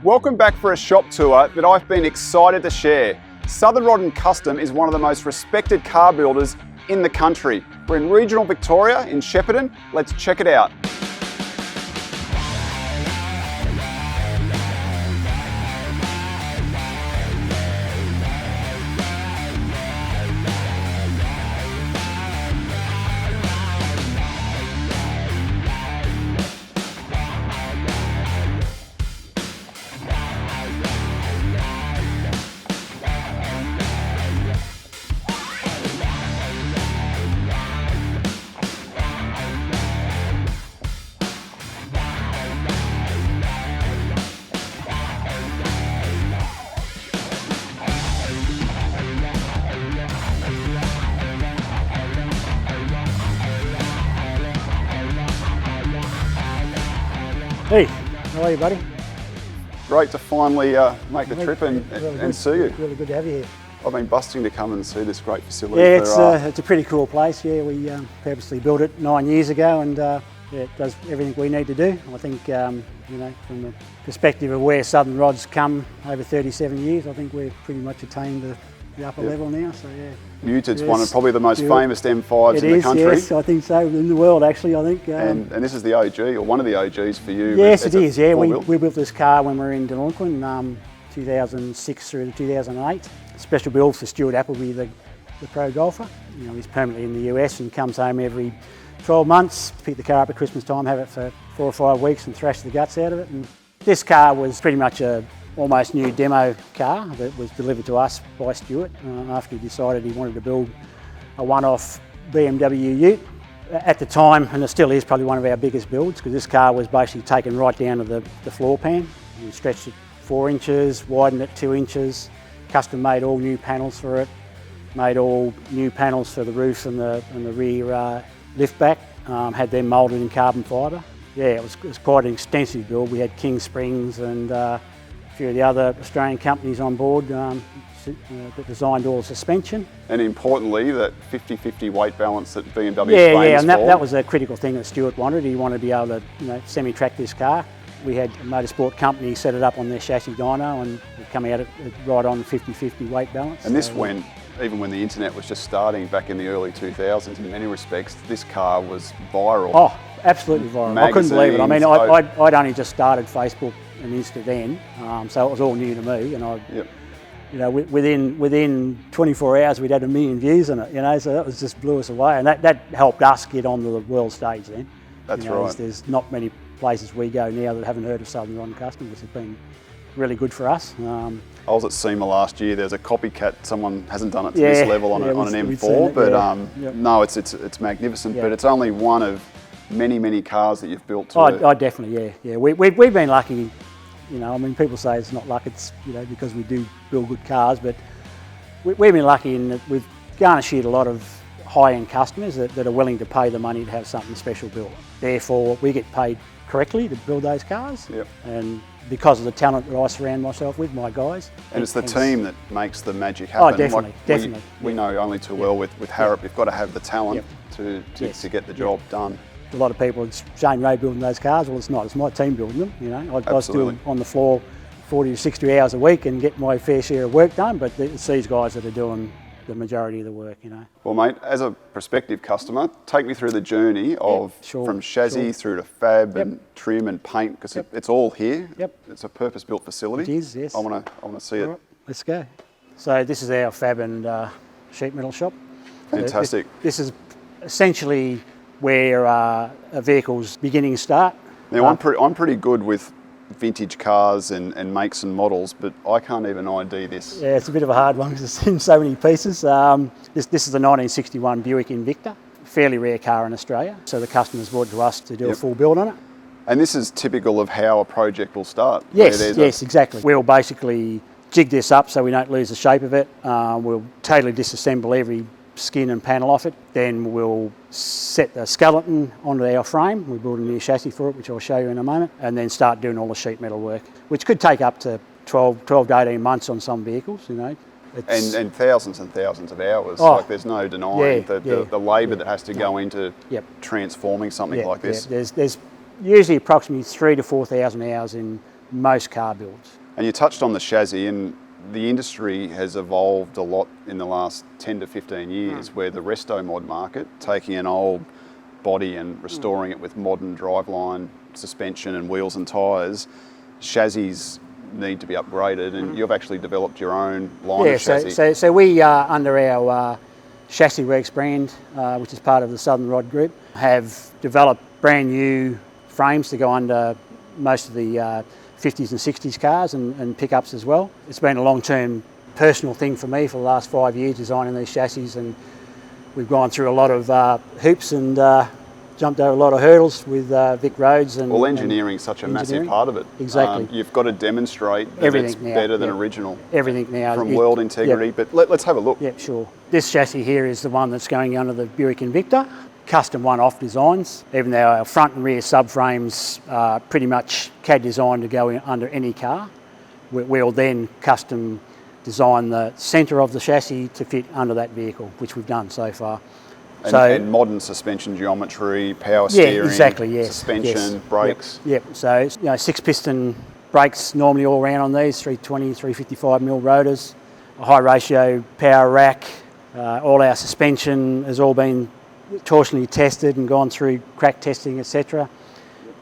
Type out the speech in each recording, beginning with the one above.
Welcome back for a shop tour that I've been excited to share. Southern Rod & Custom is one of the most respected car builders in the country. We're in regional Victoria in Shepparton. Let's check it out. Hey, how are you, buddy? Great to finally make the trip and see you. Really good to have you here. I've been busting to come and see this great facility. Yeah, it's a pretty cool place. Yeah, we purposely built it 9 years ago, and yeah, it does everything we need to do. I think, you know, from the perspective of where Southern Rod's come over 37 years, I think we've pretty much attained the upper level now. So yeah. Utes, one of probably the most famous M5s in the country. Yes, I think so, in the world actually, I think. And this is the OG, or one of the OGs for you. Yes, it is, yeah. We built this car when we were in Denonquin, 2006 through to 2008. Special build for Stuart Appleby, the pro golfer. You know, he's permanently in the US and comes home every 12 months, pick the car up at Christmas time, have it for 4 or 5 weeks and thrash the guts out of it. And this car was pretty much a almost new demo car that was delivered to us by Stuart after he decided he wanted to build a one-off BMW ute. At the time, and it still is probably one of our biggest builds, because this car was basically taken right down to the floor pan. We stretched it 4 inches, widened it 2 inches, custom made all new panels for it, made all new panels for the roof and the rear lift back, had them moulded in carbon fibre. Yeah, it was quite an extensive build. We had King Springs and a few of the other Australian companies on board that designed all the suspension. And importantly, that 50-50 weight balance that BMW Yeah, and that was a critical thing that Stuart wanted. He wanted to be able to, you know, semi-track this car. We had a motorsport company set it up on their chassis dyno and come out right on 50-50 weight balance. And this went, even when the internet was just starting back in the early 2000s, in many respects, this car was viral. Oh, absolutely viral. I couldn't believe it. I mean, I'd only just started Facebook and Insta then, so it was all new to me. And you know, within 24 hours, we'd had 1 million views on it. You know, so that was just blew us away, and that helped us get on the world stage then. That's right. There's not many places we go now that haven't heard of Southern Rod & Custom, which has been really good for us. I was at SEMA last year. There's a copycat. Someone hasn't done it to this level on an M4, but no, it's magnificent. But it's only one of many cars that you've built. Definitely, yeah. We've been lucky. You know, I mean, people say it's not luck. It's, you know, because we do build good cars, but we've been lucky in that we've garnered a lot of high-end customers that are willing to pay the money to have something special built. Therefore, we get paid correctly to build those cars. Yep. And because of the talent that I surround myself with, my guys. And it's the team that makes the magic happen. Oh, definitely, definitely. We know only too well with Harrop, you've got to have the talent to get the job done. A lot of people, it's Shane Rowe building those cars. Well, it's not. It's my team building them. You know, I still on the floor 40 to 60 hours a week and get my fair share of work done. But it's these guys that are doing the majority of the work. You know. Well, mate, as a prospective customer, take me through the journey of from chassis through to fab and trim and paint, because it's all here. Yep. It's a purpose-built facility. It is. Yes. I want to see it. Right, let's go. So this is our fab and sheet metal shop. Fantastic. This is essentially where a vehicle's beginnings start. Now, I'm pretty good with vintage cars and makes and models, but I can't even ID this. Yeah, it's a bit of a hard one because it's in so many pieces. This is a 1961 Buick Invicta, fairly rare car in Australia. So the customer's brought to us to do a full build on it. And this is typical of how a project will start. Yes, exactly. We'll basically jig this up so we don't lose the shape of it. We'll totally disassemble every skin and panel off it. Then we'll set the skeleton onto our frame. We build a new chassis for it, which I'll show you in a moment, and then start doing all the sheet metal work, which could take up to 12 to 18 months on some vehicles, you know. And thousands and thousands of hours. Like, there's no denying the labour that has to go into transforming something like this. There's usually approximately 3,000 to 4,000 hours in most car builds. And you touched on the chassis, and the industry has evolved a lot in the last 10 to 15 years, where the resto mod market, taking an old body and restoring it with modern driveline, suspension and wheels and tyres, chassis need to be upgraded, and you've actually developed your own line of chassis. So we, under our Chassis Works brand, which is part of the Southern Rod Group, have developed brand new frames to go under most of the 50s and 60s cars and pickups as well. It's been a long-term personal thing for me for the last 5 years, designing these chassis, and we've gone through a lot of hoops and jumped over a lot of hurdles with Vic Roads. Well, engineering's such a massive part of it. Exactly. You've got to demonstrate that it's better than original. Everything now. From world integrity, but let's have a look. Yeah, sure. This chassis here is the one that's going under the Buick Invicta. Custom one-off designs, even though our front and rear subframes are pretty much CAD designed to go under any car. We'll then custom design the centre of the chassis to fit under that vehicle, which we've done so far. And modern suspension geometry, power steering, suspension, brakes. Yep. So 6-piston brakes normally all round on these, 320, 355mm rotors, a high ratio power rack. All our suspension has all been torsionally tested and gone through crack testing, etc.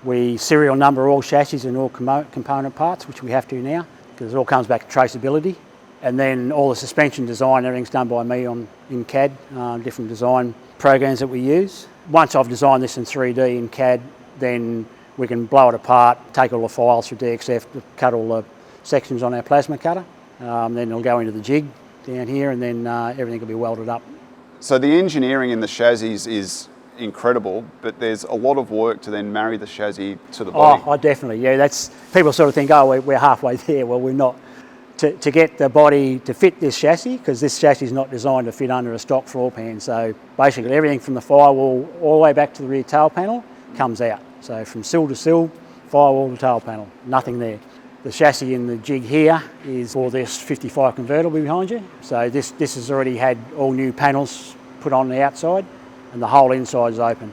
We serial number all chassis and all component parts, which we have to now, because it all comes back to traceability. And then all the suspension design, everything's done by me in CAD, different design programs that we use. Once I've designed this in 3D in CAD, then we can blow it apart, take all the files through DXF, cut all the sections on our plasma cutter. Then it'll go into the jig down here, and then everything will be welded up. So the engineering in the chassis is incredible, but there's a lot of work to then marry the chassis to the body. Oh, definitely. Yeah, that's, people sort of think, oh, we're halfway there. Well, we're not. To get the body to fit this chassis, because this chassis is not designed to fit under a stock floor pan. So basically everything from the firewall all the way back to the rear tail panel comes out. So from sill to sill, firewall to tail panel, nothing there. The chassis in the jig here is for this 55 convertible behind you. So this has already had all new panels put on the outside, and the whole inside is open.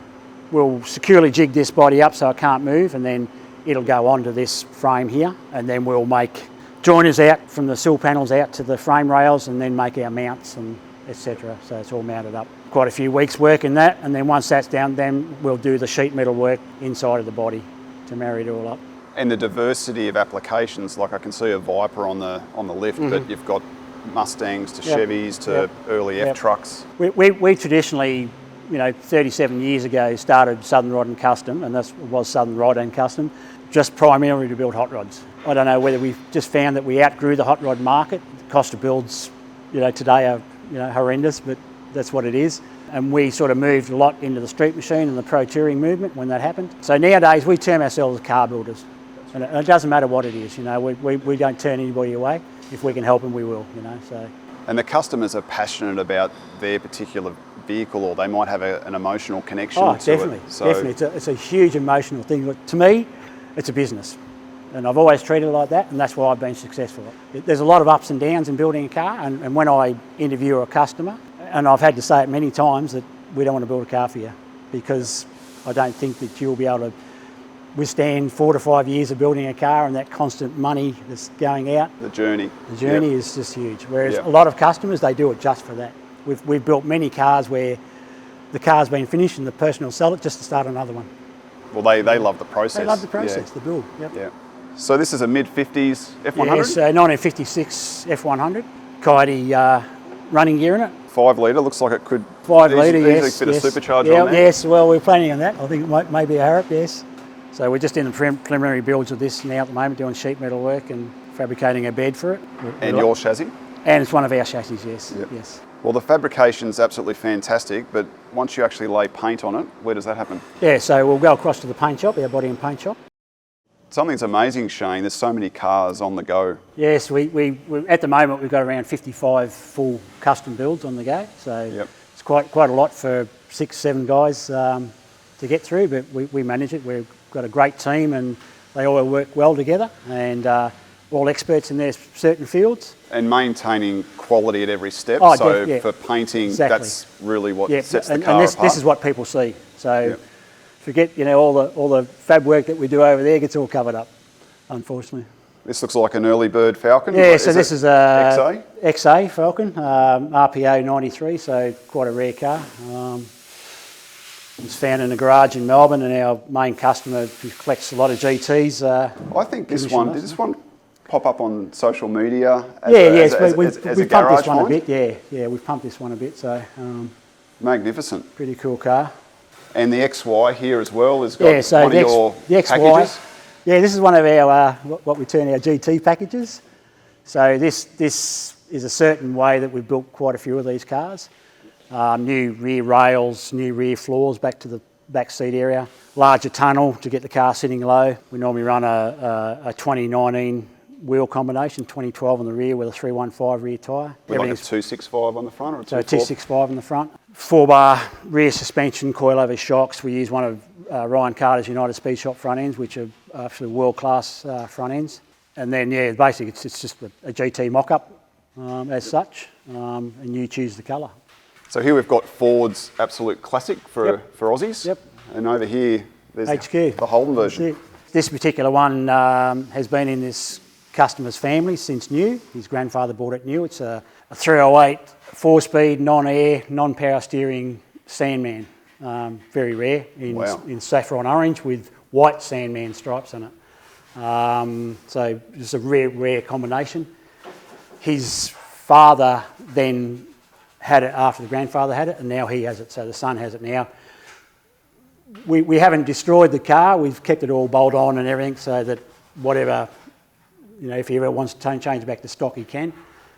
We'll securely jig this body up so it can't move, and then it'll go onto this frame here, and then we'll make joiners out from the sill panels out to the frame rails, and then make our mounts and etc. So it's all mounted up. Quite a few weeks work in that, and then once that's down, then we'll do the sheet metal work inside of the body to marry it all up. And the diversity of applications, like I can see a Viper on the lift, but you've got Mustangs to Chevys to early F trucks. We traditionally, 37 years ago started Southern Rod and Custom, and that was Southern Rod and Custom, just primarily to build hot rods. I don't know whether we've just found that we outgrew the hot rod market. The cost of builds, today are, horrendous, but that's what it is. And we sort of moved a lot into the street machine and the pro touring movement when that happened. So nowadays we term ourselves car builders, and it doesn't matter what it is. We don't turn anybody away. If we can help them, we will. So. And the customers are passionate about their particular vehicle, or they might have an emotional connection to definitely, it. So definitely. It's a huge emotional thing. But to me, it's a business. And I've always treated it like that, and that's why I've been successful. There's a lot of ups and downs in building a car, and when I interview a customer, and I've had to say it many times, that we don't want to build a car for you, because I don't think that you'll be able to withstand 4 to 5 years of building a car and that constant money that's going out. The journey. The journey is just huge. Whereas a lot of customers, they do it just for that. We've built many cars where the car's been finished and the person will sell it just to start another one. Well, they love the process. They love the process, the build. Yep. Yeah. So this is a mid-50s F100? Yes, 1956 F100. Coyote running gear in it. 5 litre, looks like it could 5 litre, yes. fit a supercharger on there. Yes, well, we're planning on that. I think it might be a Harrop, yes. So we're just in the preliminary builds of this now at the moment, doing sheet metal work and fabricating a bed for it. And your chassis? And it's one of our chassis, yes. Yep. Yes. Well, the fabrication's absolutely fantastic, but once you actually lay paint on it, where does that happen? Yeah, so we'll go across to the paint shop, our body and paint shop. Something's amazing, Shane. There's so many cars on the go. Yes, we at the moment we've got around 55 full custom builds on the go. So it's quite a lot for 6-7 guys to get through, but we manage it. We've got a great team, and they all work well together, and all experts in their certain fields. And maintaining quality at every step. For painting, that's really what sets the car apart. This is what people see. So forget all the fab work that we do over there gets all covered up. unfortunately. This looks like an early bird Falcon. Yeah, so this is a XA? XA Falcon, RPO 93, so quite a rare car. It's found in a garage in Melbourne, and our main customer who collects a lot of GTs. I think did this one pop up on social media as we've pumped this one a bit, yeah, we've pumped this one a bit, so... magnificent. Pretty cool car. And the XY here as well has got one of your XY, packages? Yeah, this is one of our, what we term our GT packages. So this is a certain way that we've built quite a few of these cars. New rear rails, new rear floors back to the back seat area, larger tunnel to get the car sitting low. We normally run a 2019 wheel combination, 2012 on the rear with a 315 rear tyre. With like a 265 on the front or a 245? So 265 on the front. 4-bar rear suspension, coilover shocks. We use one of Ryan Carter's United Speed Shop front ends, which are absolutely world-class front ends. And then, yeah, basically it's just a GT mock-up as such, and you choose the colour. So here we've got Ford's Absolute Classic for Aussies. Yep. And over here, there's HQ. the Holden version. This particular one has been in this customer's family since new. His grandfather bought it new. It's a 308 4-speed, non-air, non-power steering Sandman. Very rare in saffron orange with white Sandman stripes on it. So it's a rare combination. His father then had it after the grandfather had it, and now he has it, so the son has it now. We haven't destroyed the car. We've kept it all bolt on and everything, so that whatever, if he ever wants to change back to stock, he can.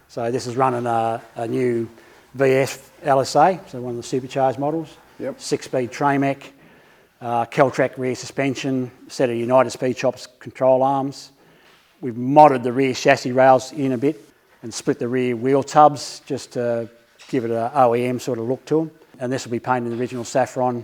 So this is running a new VF LSA, so one of the supercharged models. Yep. 6-speed Tramac, Keltrack rear suspension, set of United Speed Shops control arms. We've modded the rear chassis rails in a bit and split the rear wheel tubs just to give it an OEM sort of look to them. And this will be painted in the original saffron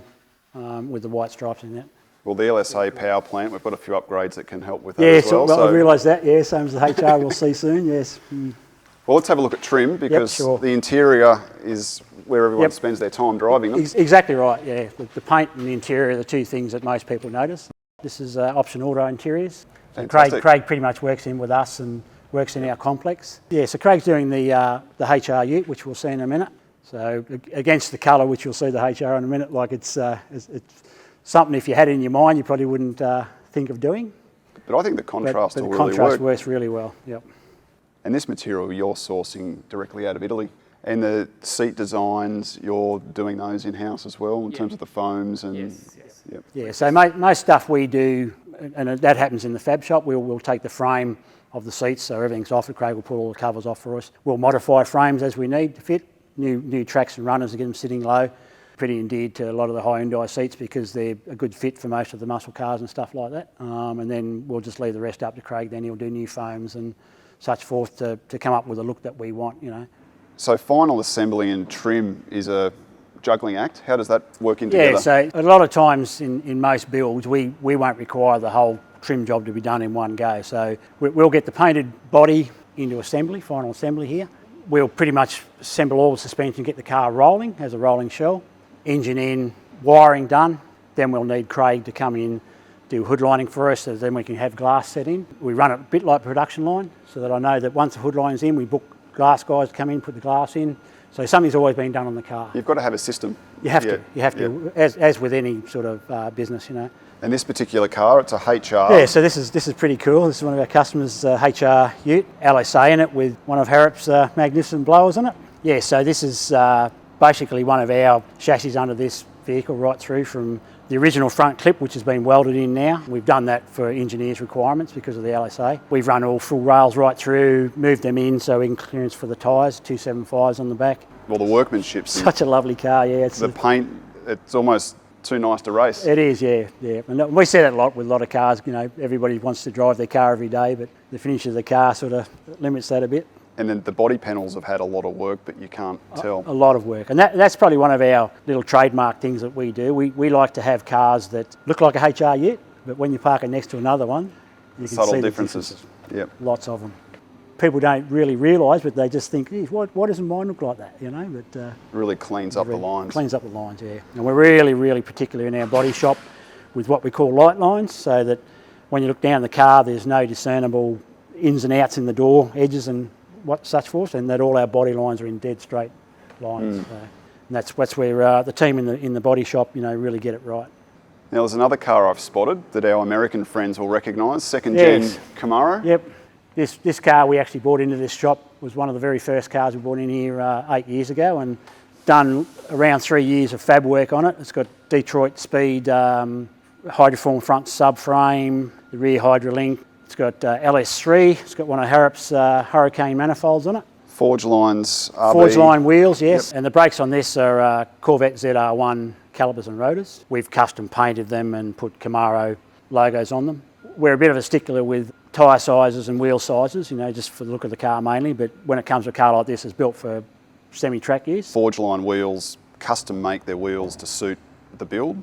with the white stripes in it. Well, the LSA power plant, we've got a few upgrades that can help with that as well. I realised that, yeah, same as the HR we'll see soon, yes. Well, let's have a look at trim, because the interior is where everyone spends their time driving them. Exactly right, yeah. The paint and the interior are the two things that most people notice. This is Option Auto Interiors. So Craig pretty much works in with us and works in our complex. Yeah, so Craig's doing the HR ute, which we'll see in a minute. So against the colour, which you'll see the HR in a minute, like it's something if you had it in your mind, you probably wouldn't think of doing. But I think the contrast will really work. The contrast works really well, yep. And this material you're sourcing directly out of Italy. And the seat designs, you're doing those in-house as well in terms of the foams and... Yes. Yep. Yeah, so most stuff we do, and that happens in the fab shop, we'll take the frame of the seats, so everything's off, Craig will pull all the covers off for us. We'll modify frames as we need to fit, new tracks and runners to get them sitting low. Pretty endeared to a lot of the high Hyundai seats because they're a good fit for most of the muscle cars and stuff like that. And then we'll just leave the rest up to Craig, then he'll do new foams and such forth to come up with a look that we want, So final assembly and trim is a juggling act. How does that work in together? Yeah, so a lot of times in most builds, we won't require the whole trim job to be done in one go. So we'll get the painted body into assembly, final assembly here. We'll pretty much assemble all the suspension, get the car rolling as a rolling shell, engine in, wiring done. Then we'll need Craig to come in, do hood lining for us, so then we can have glass set in. We run it a bit like production line, so that I know that once the hood line's in, we book glass guys to come in, put the glass in. So something's always been done on the car. You've got to have a system. You have to, as with any sort of business, And this particular car, it's a HR. Yeah, so this is pretty cool. This is one of our customers' HR ute, LSA in it with one of Harrop's magnificent blowers on it. Yeah, so this is basically one of our chassis under this vehicle right through from the original front clip, which has been welded in now. We've done that for engineers' requirements because of the LSA. We've run all full rails right through, moved them in so we can clearance for the tyres, 275s on the back. Well, the workmanship's... Such a lovely car, yeah. The paint, it's almost too nice to race. It is, yeah. And we see that a lot with a lot of cars. Everybody wants to drive their car every day, but the finish of the car sort of limits that a bit. And then the body panels have had a lot of work, but you can't tell. A lot of work. And that's probably one of our little trademark things that we do. We like to have cars that look like a HR ute, but when you park it next to another one, you can subtle see differences. The differences. Yep. Lots of them. People don't really realise, but they just think, why doesn't mine look like that, But really cleans up the lines. Cleans up the lines, yeah. And we're really, really particular in our body shop with what we call light lines, so that When you look down the car, there's no discernible ins and outs in the door, edges and such forth, and that all our body lines are in dead straight lines. And that's where the team in the body shop, really get it right. Now there's another car I've spotted that our American friends will recognise, second-gen Camaro. Yep. This car we actually brought into this shop was one of the very first cars we brought in here 8 years ago, and done around 3 years of fab work on it. It's got Detroit speed hydroform front subframe, the rear Hydrolink. It's got LS3. It's got one of Harrop's Hurricane manifolds on it. Forge lines, RB. Forge line wheels, yes. Yep. And the brakes on this are Corvette ZR1 calipers and rotors. We've custom painted them and put Camaro logos on them. We're a bit of a stickler with tyre sizes and wheel sizes, just for the look of the car mainly, but when it comes to a car like this, it's built for semi-track use. Forge line wheels, custom make their wheels to suit the build,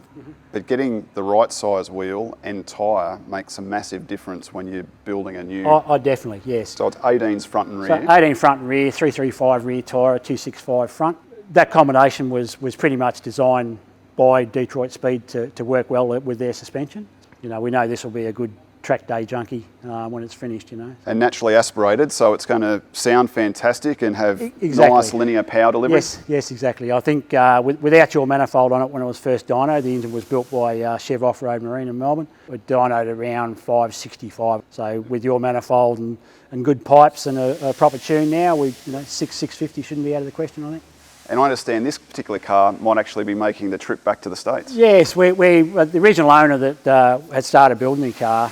but getting the right size wheel and tyre makes a massive difference when you're building a new... Oh, definitely, yes. So it's 18s front and rear. So 18 front and rear, 335 rear tyre, 265 front. That combination was pretty much designed by Detroit Speed to work well with their suspension. We know this will be a good track day junkie when it's finished, And naturally aspirated, so it's going to sound fantastic and have nice linear power delivery. Yes, exactly. I think without your manifold on it when it was first dynoed, the engine was built by Chev Off-Road Marine in Melbourne. It dynoed around 565. So with your manifold and good pipes and a proper tune now, 650 shouldn't be out of the question, I think. And I understand this particular car might actually be making the trip back to the States. Yes, the original owner that had started building the car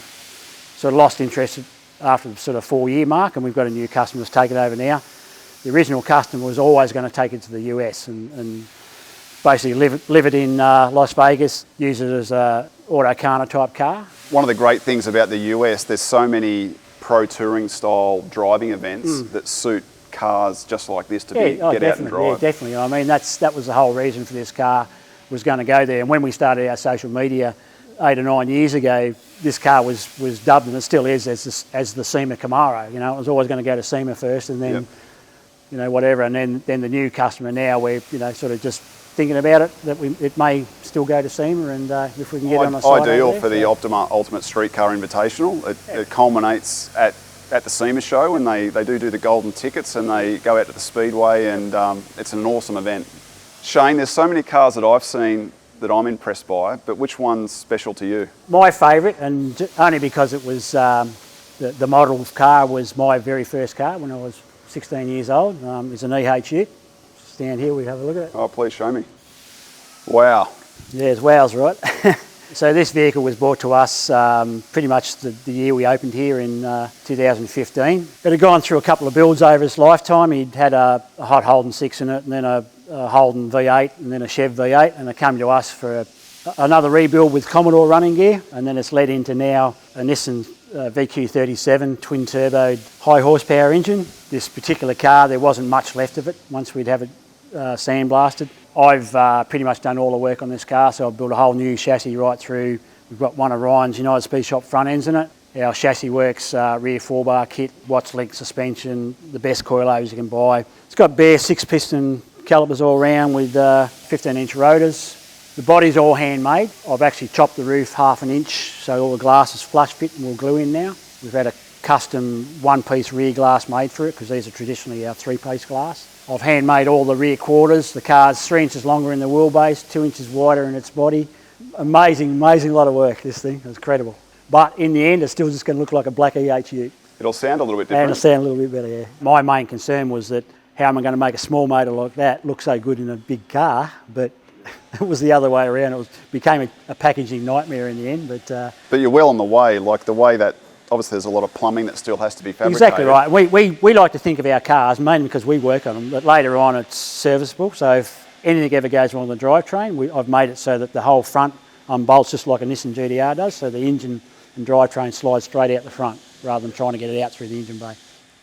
sort of lost interest after the sort of 4-year mark, and we've got a new customer that's taken over now. The original customer was always going to take it to the US and basically live it in Las Vegas, use it as a Autocana type car. One of the great things about the US, there's so many pro touring style driving events that suit cars just like this to get out and drive. Yeah, definitely. I mean, that was the whole reason for this car, was going to go there. And when we started our social media 8 or 9 years ago, this car was dubbed, and it still is, as the SEMA Camaro. It was always going to go to SEMA first, and then whatever. And then the new customer now, we're sort of just thinking about it, that it may still go to SEMA, and if we can get on a site ideal for the Ultimate Street Car Invitational. It culminates at the SEMA show, and they do the golden tickets, and they go out to the Speedway, and it's an awesome event. Shane, there's so many cars that I've seen that I'm impressed by, but which one's special to you? My favourite, and only because it was the model car was my very first car when I was 16 years old. It's an EH Ute. Stand here, we have a look at it. Oh, please show me. Wow. Yeah, it's wows, right? So this vehicle was brought to us pretty much the year we opened here in 2015. It had gone through a couple of builds over its lifetime. He'd had a hot Holden 6 in it, and then a Holden V8, and then a Chev V8, and it came to us for another rebuild with Commodore running gear, and then it's led into now a Nissan VQ37 twin turbo high horsepower engine. This particular car, there wasn't much left of it once we'd have it sandblasted. I've pretty much done all the work on this car, so I've built a whole new chassis right through. We've got one of Ryan's United Speed Shop front ends in it. Our chassis works rear 4-bar kit, Watts link suspension, the best coilovers you can buy. It's got bare 6-piston calipers all around with 15-inch rotors. The body's all handmade. I've actually chopped the roof 1/2 inch so all the glass is flush fit and we'll glue in now. We've had a custom 1-piece rear glass made for it because these are traditionally our 3-piece glass. I've handmade all the rear quarters. The car's 3 inches longer in the wheelbase, 2 inches wider in its body. Amazing lot of work, this thing. It's incredible. But in the end, it's still just going to look like a black EH Ute. It'll sound a little bit different. And it'll sound a little bit better, yeah. My main concern was that how am I going to make a small motor like that look so good in a big car? But it was the other way around. It became a packaging nightmare in the end. But you're well on the way, like the way that obviously there's a lot of plumbing that still has to be fabricated. Exactly right. We like to think of our cars, mainly because we work on them, but later on it's serviceable. So if anything ever goes wrong with the drivetrain, I've made it so that the whole front unbolts just like a Nissan GTR does, so the engine and drivetrain slides straight out the front rather than trying to get it out through the engine bay.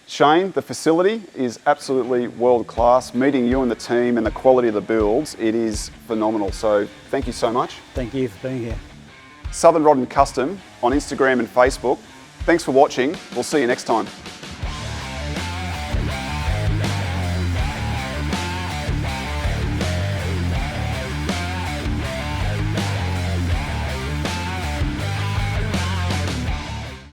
Shane, the facility is absolutely world class. Meeting you and the team and the quality of the builds, it is phenomenal. So thank you so much. Thank you for being here. Southern Rod and Custom on Instagram and Facebook. Thanks for watching. We'll see you next time.